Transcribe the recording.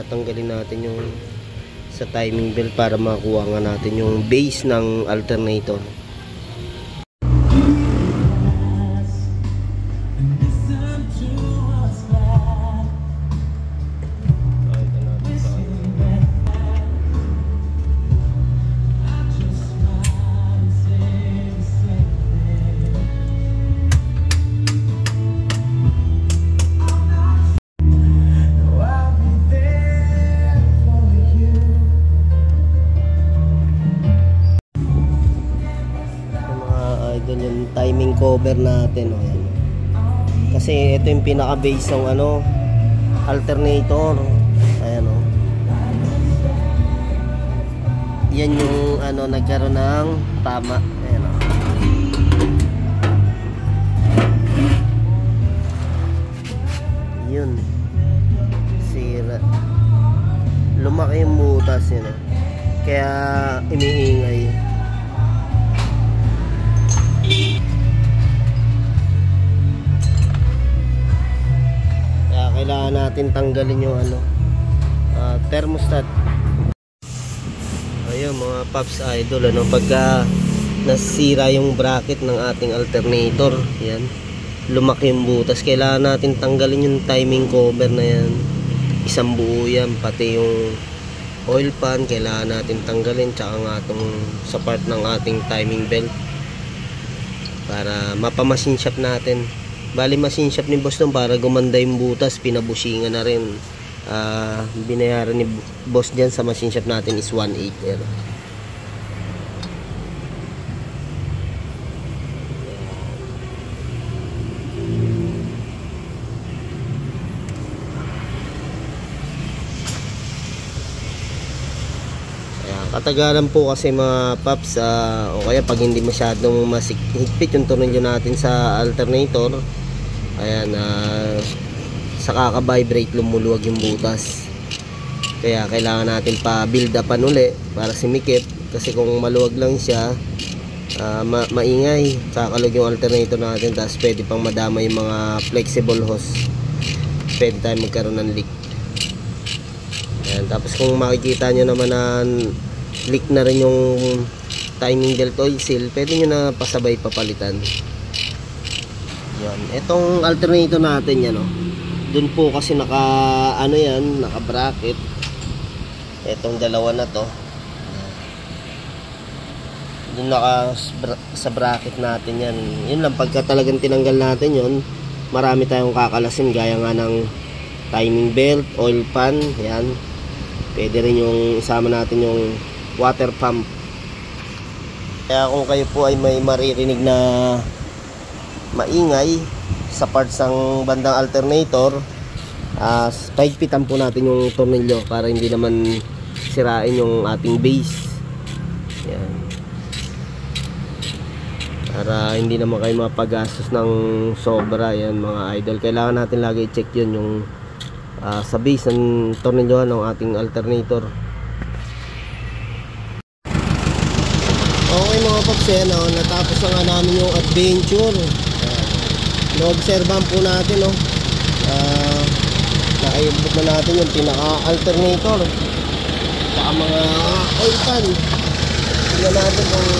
tatanggalin natin yung sa timing belt para makuha nga natin yung base ng alternator. Yung timing cover natin, oh, yan. Kasi ito yung pinaka base ng alternator. Ayan, oh. Yan yung nagkaroon ng tama. Ayan, oh. Yun, sira, lumaki yung butas yun, oh. Kaya iniingay. Kaya kailangan natin tanggalin yung thermostat. Ayun mga Pops Idol, pagka nasira yung bracket ng ating alternator, yan, lumaki yung butas, kailangan natin tanggalin yung timing cover na yan, isang buo yan, pati yung oil pan kailangan natin tanggalin, tsaka nga itong sa part ng ating timing belt para mapamasin shop natin. Bali machine shop ni boss nung para gumanda yung butas, pinabusingan na rin. Binayaran ni boss dyan sa machine shop natin is 1.8. Katagalan po kasi mga Pops, o kaya pag hindi masyadong higpit yung tornilyo natin sa alternator, ayan, sa kaka-vibrate lumuluwag yung butas. Kaya kailangan natin pa build upan uli para simikip, kasi kung maluwag lang siya, maingay, kakalog yung alternator natin, tapos pwede pang madama yung mga flexible hose, pwede tayo magkaroon ng leak. Ayan, tapos kung makikita nyo naman na leak na rin yung timing belt oil seal, pwede nyo na pasabay papalitan. Yan, itong alternator natin yan, dun po kasi naka naka bracket. Itong dalawa na to, dun naka sa bracket natin yan. Yun lang, pagka talagang tinanggal natin yun, marami tayong kakalasin, gaya nga ng timing belt, oil pan, yan. Pwede rin yung isama natin yung water pump. Kaya kung kayo po ay may maririnig na maingay sa parts ng bandang alternator, pahigpitan po natin yung tornilyo para hindi naman sirain yung ating base. Yan. Para hindi naman kayo mapagastos ng sobra. Yan mga idol, kailangan natin lagi i-check yun, yung sa base ng tornilyo ng ating alternator. Okay mga Pops, natapos na nga namin yung adventure. Na-observan po natin, nakaibot na natin yung pinaka-alternator, saka mga oil pan. Tingnan natin kung